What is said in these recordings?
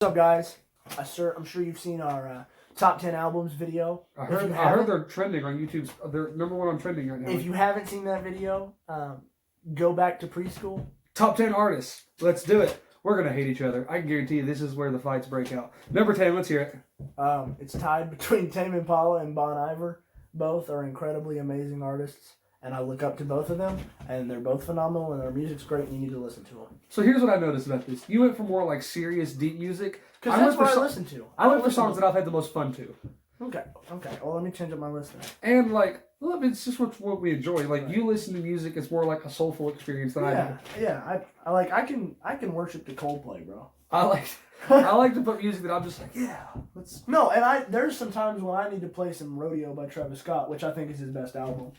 What's up, guys? I'm sure you've seen our top 10 albums video. I heard they're trending on YouTube. They're number one on trending right now. If you haven't seen that video, go back to preschool. Top 10 artists. Let's do it. We're going to hate each other. I can guarantee you this is where the fights break out. Number 10, let's hear it. It's tied between Tame Impala and Bon Iver. Both are incredibly amazing artists, and I look up to both of them, and they're both phenomenal, and their music's great, and you need to listen to them. So here's what I noticed about this. You went for more like serious, deep music. Because that's what I listen to. I went for songs that I've had the most fun to. Okay. Well, let me change up my list then. And like, well, it's just what we enjoy. Like, right. You listen to music, it's more like a soulful experience than I do. Yeah. I can worship the Coldplay, bro. I like to put music that I'm just like, yeah, let's. No, and there's some times when I need to play some Rodeo by Travis Scott, which I think is his best album.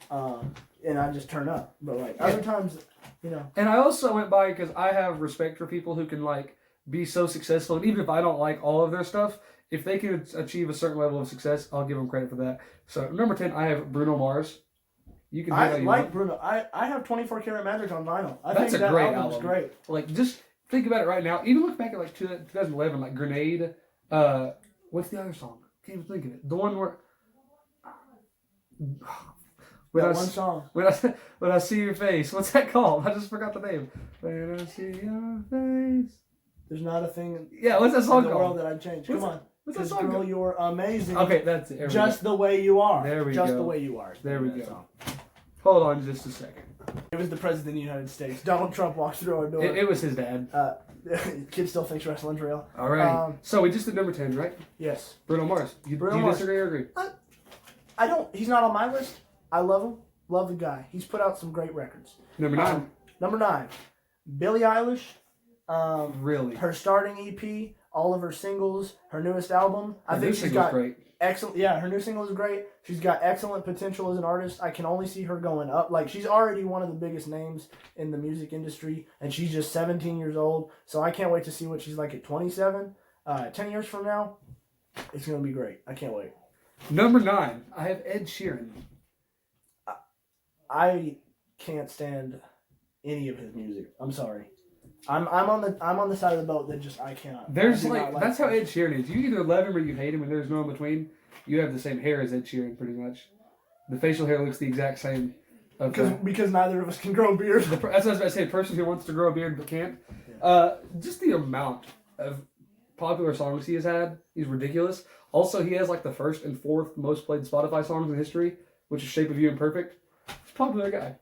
And I just turn up. But like other times, you know. And I also went by because I have respect for people who can like be so successful, and even if I don't like all of their stuff, if they can achieve a certain level of success, I'll give them credit for that. So number 10, I have Bruno Mars. You can. I like Bruno. I have 24 Karat Magic on vinyl. That's a great album. Great. Like, just think about it right now. Even look back at like 2011, like Grenade. What's the other song? Can't even think of it. The one where. One song. When I see your face, what's that called? I just forgot the name. When I see your face. There's not a thing. Yeah, what's that song in the called? world that I'd change. Come on. What's that song? Girl, you're amazing. Okay, that's it. Just the way you are. There we go. Just the way you are. There we go. Hold on just a second. It was the President of the United States. Donald Trump walks through our door. It was his dad. Kid still thinks wrestling's real. All right. So we just did number 10, right? Yes. Bruno Mars. Do you disagree or agree? I don't. He's not on my list. I love him. Love the guy. He's put out some great records. Number 9. Number 9. Billie Eilish. Really? Her starting EP, all of her singles, her newest album. I think she's got great. Excellent. Yeah, her new single is great. She's got excellent potential as an artist. I can only see her going up. Like, she's already one of the biggest names in the music industry, and she's just 17 years old. So I can't wait to see what she's like at 27. 10 years from now, it's going to be great. I can't wait. Number 9, I have Ed Sheeran. I can't stand any of his music. I'm sorry. I'm on the side of the boat that just I cannot. There's that's how Ed Sheeran is. You either love him or you hate him, and there's no in between. You have the same hair as Ed Sheeran, pretty much. The facial hair looks the exact same. Because neither of us can grow beards. That's what I was about to say. A person who wants to grow a beard but can't. Just the amount of popular songs he has had is ridiculous. Also, he has like the first and fourth most played Spotify songs in history, which is "Shape of You" and "Perfect." He's a popular guy.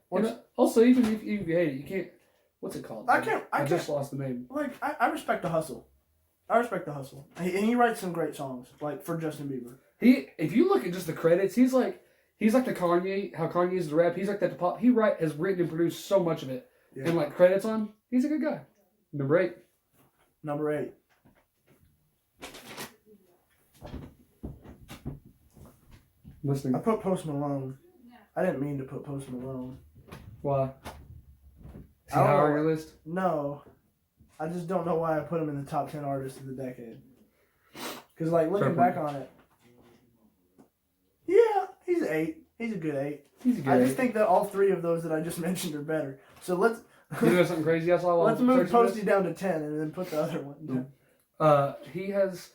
Also, even if you hate it, you can't. What's it called? I just lost the name. Like, I respect the hustle. And he writes some great songs, like for Justin Bieber. If you look at just the credits, he's like the Kanye. How Kanye is the rap. He's like that to pop. He has written and produced so much of it, and like credits on. He's a good guy. Number 8. Listening. I put Post Malone. I didn't mean to put Post Malone. Why? Is he higher on your list? No. I just don't know why I put him in the top 10 artists of the decade. Because, like, looking back on it, yeah, he's an 8. He's a good 8. I just think that all 3 of those that I just mentioned are better. So let's... You know something crazy I saw? Let's move Posty down to 10 and then put the other one down. He has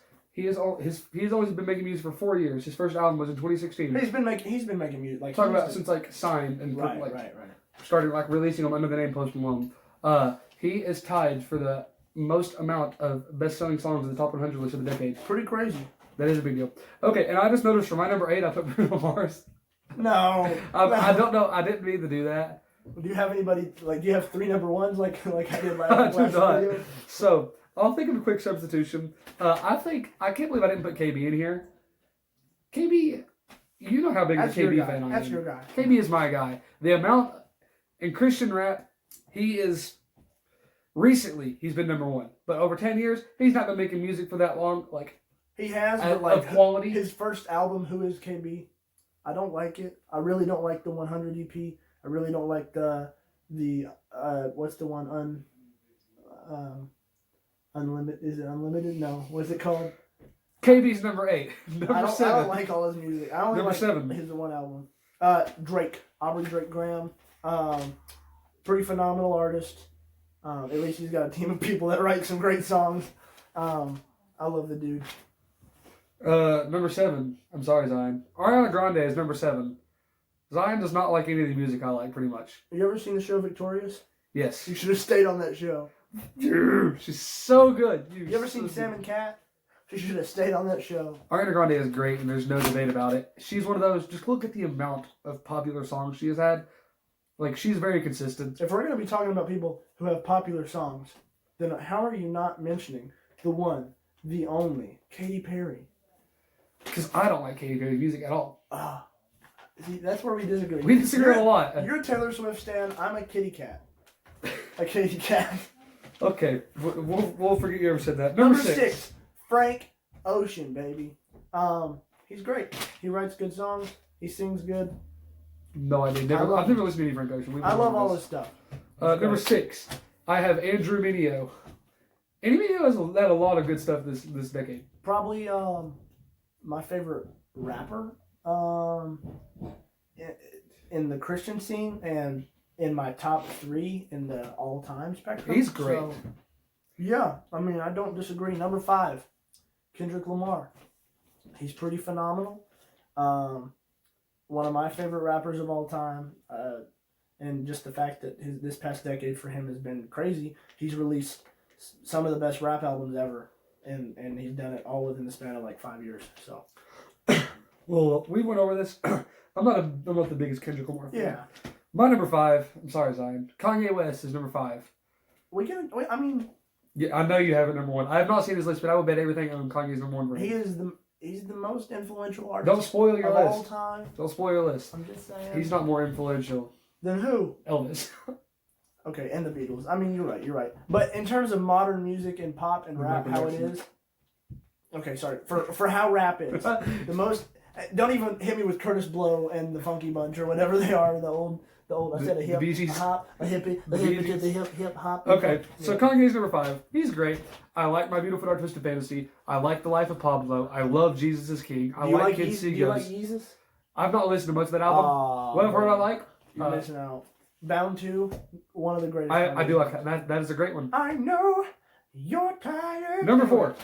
always been making music for 4 years. His first album was in 2016. He's been making music. Like, talking about since like signed and right. Started like releasing them under the name Post Malone. He is tied for the most amount of best-selling songs in the top 100 list of the decade. Pretty crazy. That is a big deal. Okay, and I just noticed for my number 8, I put Bruno Mars. No. I don't know. I didn't mean to do that. Do you have anybody, like, do you have 3 number 1s like I did last video? So, I'll think of a quick substitution. I can't believe I didn't put KB in here. KB, you know how big of a KB fan I am. That's your guy. KB is my guy. The amount in Christian rap, recently he's been number 1. But over 10 years, he's not been making music for that long. Like, he has, but like of quality. His first album, Who Is KB? I don't like it. I really don't like the 100 EP. I really don't like the what's the one Unlimited? Is it Unlimited? No. What's it called? KB's number 8. Number 7. I don't like all his music. I only number like 7. His one album. Drake. Aubrey Drake Graham. Pretty phenomenal artist. At least he's got a team of people that write some great songs. I love the dude. Number 7. I'm sorry, Zion. Ariana Grande is number 7. Zion does not like any of the music I like, pretty much. Have you ever seen the show Victorious? Yes. You should have stayed on that show. Dude, she's so good. You ever seen Sam and Cat? She should have stayed on that show. Ariana Grande is great, and there's no debate about it. She's one of those, just look at the amount of popular songs she has had. Like, she's very consistent. If we're going to be talking about people who have popular songs, then how are you not mentioning the one, the only, Katy Perry? Because I don't like Katy Perry's music at all. See, that's where we disagree. We disagree a lot. You're a Taylor Swift stan. I'm a kitty cat. A kitty cat. Okay, we'll forget you ever said that. Number 6, Frank Ocean, baby. He's great. He writes good songs. He sings good. No idea. I've never listened to any Frank Ocean. I love all his stuff. Number 6, I have Andrew Mineo. Andrew Mineo has had a lot of good stuff this decade. Probably my favorite rapper in the Christian scene and in my top 3 in the all-time spectrum. He's great. So, yeah, I mean, I don't disagree. Number 5, Kendrick Lamar. He's pretty phenomenal. One of my favorite rappers of all time. And just the fact that this past decade for him has been crazy. He's released some of the best rap albums ever. And he's done it all within the span of like 5 years. So, well, we went over this. I'm not the biggest Kendrick Lamar fan. Yeah. My number 5. I'm sorry, Zion. Kanye West is number 5. I mean. Yeah, I know you have it number 1. I have not seen his list, but I would bet everything on Kanye's number 1 for him. He's the most influential artist. Don't spoil your of list. all time. Don't spoil your list. I'm just saying. He's not more influential. Than who? Elvis. Okay, and the Beatles. I mean, you're right. But in terms of modern music and pop and rap, how it is. Okay, sorry. For how rap is, the most. Don't even hit me with Curtis Blow and the Funky Bunch or whatever they are. The old. I said a hip, a hop, a hippie, a hippie to the hip hop. Okay, so Kanye's number 5. He's great. I like My Beautiful Dark Twisted Fantasy. I like The Life of Pablo. I love Jesus is King. I like Kids See Do you like Ghosts. Jesus? I've not listened to much of that album. What I've heard I like. You're missing out. Bound to, one of the greatest. I do like that. That is a great one. I know you're tired. Number 4.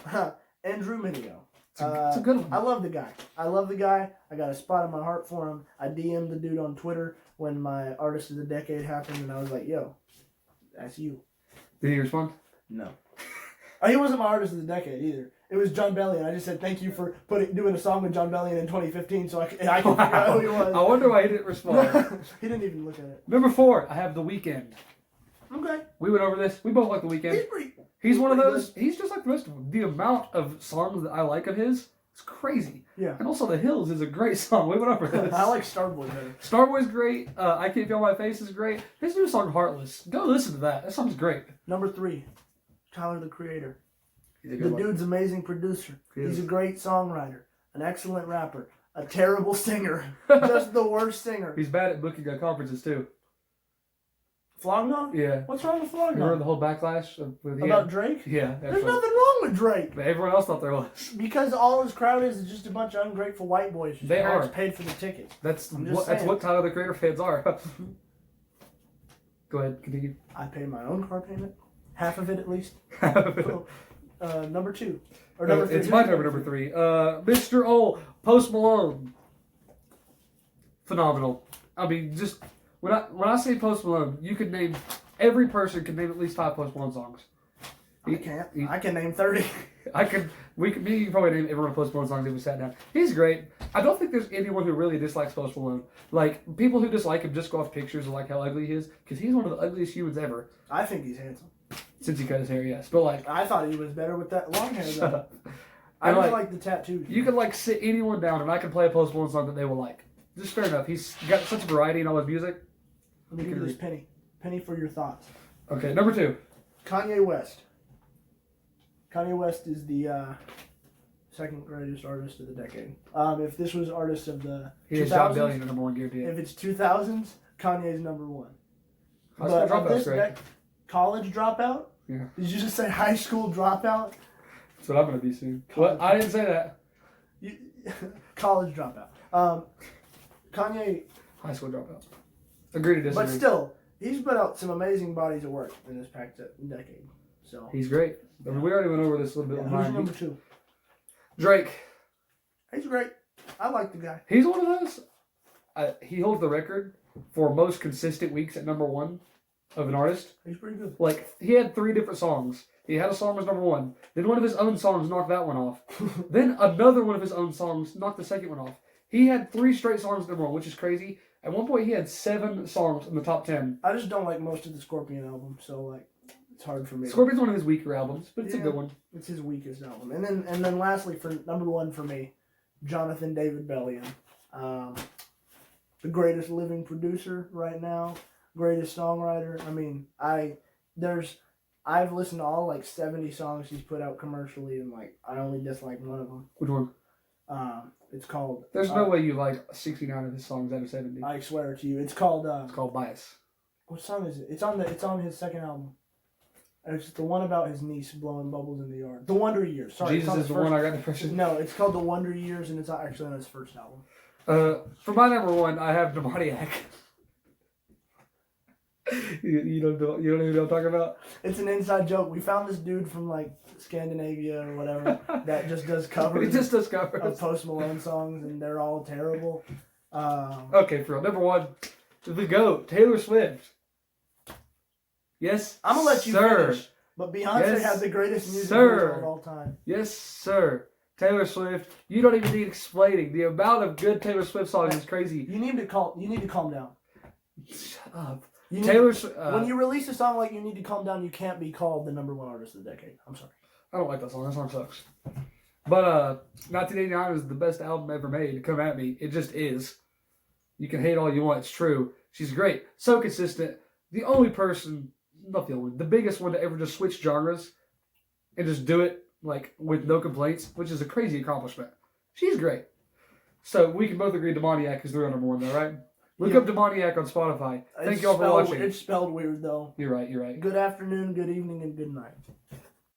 Andrew Mineo. It's a good one. I love the guy. I got a spot in my heart for him. I DM'd the dude on Twitter when my Artist of the Decade happened, and I was like, yo, that's you. Did he respond? No. He wasn't my Artist of the Decade either. It was John Bellion. I just said thank you for doing a song with John Bellion in 2015 so I can figure out who he was. I wonder why he didn't respond. He didn't even look at it. Number 4, I have The Weeknd. Okay. We went over this. We both like The Weeknd. He's one of those. Good. He's just like the rest of them. The amount of songs that I like of his is crazy. Yeah. And also The Hills is a great song. We went over this. I like Starboy better. Starboy's great. I Can't Feel My Face is great. His new song Heartless. Go listen to that. That song's great. Number 3, Tyler the Creator. The dude's amazing producer. He's a great songwriter, an excellent rapper, a terrible singer, just the worst singer. He's bad at booking at conferences too. Flognon? Yeah. What's wrong with Flognon? You heard the whole backlash about Drake? Yeah. There's nothing wrong with Drake. But everyone else thought there was. Because all his crowd is just a bunch of ungrateful white boys. They are paid for the tickets. That's what Tyler the Creator fans are. Go ahead, continue. I pay my own car payment, half of it at least. Number 2. Or number 3. It's my number 3. Mr. O, Post Malone. Phenomenal. I mean, just when I say Post Malone, you could name every person can name at least 5 Post Malone songs. I can't. I can name 30. Me and you can probably name every one of Post Malone songs if we sat down. He's great. I don't think there's anyone who really dislikes Post Malone. Like, people who dislike him just go off pictures and like how ugly he is, because he's one of the ugliest humans ever. I think he's handsome. Since he cut his hair, yes. But like, I thought he was better with that long hair though. I just like the tattoos. You can like sit anyone down and I can play a Post Malone song that they will like. Just fair enough. He's got such variety in all his music. Let me give you this penny. Penny for your thoughts. Okay, number 2. Kanye West. Kanye West is the second greatest artist of the decade. If this was artist of the 2000s, number 1 guaranteed. If it's 2000s, Kanye's number 1. High School Dropout's great. College Dropout? Yeah. Did you just say High School Dropout? That's what I'm going to be soon. What? I didn't say that. College Dropout. Kanye. High School Dropout. Agree to disagree. But still, he's put out some amazing bodies of work in this past decade. So He's great. I mean, we already went over this a little bit. who's number 2? Drake. He's great. I like the guy. He's one of those. He holds the record for most consistent weeks at number 1 of an artist. He's pretty good. Like, he had 3 different songs. He had a song was number 1. Then one of his own songs knocked that one off. Then another one of his own songs knocked the second one off. He had 3 straight songs number 1, which is crazy. At one point, he had 7 songs in the top 10. I just don't like most of the Scorpion albums, so like it's hard for me. Scorpion's one of his weaker albums, but it's a good one. It's his weakest album. And then lastly, for number 1 for me, Jonathan David Bellion. The greatest living producer right now, greatest songwriter. I mean, I've listened to all like 70 songs he's put out commercially, and like I only dislike one of them. Which one? It's called. There's no way you like 69 of his songs out of 70. I swear to you, it's called. It's called Bias. What song is it? It's on his second album. It's the one about his niece blowing bubbles in the yard. The Wonder Years. Sorry, Jesus is the one I got the impression. No, it's called The Wonder Years, and it's actually on his first album. For my number 1, I have Demoniac. you don't even know what I'm talking about? It's an inside joke. We found this dude from like Scandinavia or whatever that just does covers. He just does covers of Post Malone songs, and they're all terrible. Okay, for real. Number 1, the GOAT, Taylor Swift. Yes, I'm gonna let you finish. But Beyonce had the greatest music video of all time. Yes, sir. Taylor Swift. You don't even need explaining. The amount of good Taylor Swift songs is crazy. You need to calm down. Shut up. When you release a song like You Need to Calm Down, you can't be called the number 1 artist of the decade. I'm sorry. I don't like that song. That song sucks. But 1989 is the best album ever made. Come at me. It just is. You can hate all you want. It's true. She's great. So consistent. The only person, not the only, the biggest one to ever just switch genres and just do it like with no complaints, which is a crazy accomplishment. She's great. So we can both agree Demoniac is the real number 1 though, right? Look up Demoniac on Spotify. Thank you all for watching. It's spelled weird though. You're right. Good afternoon, good evening, and good night.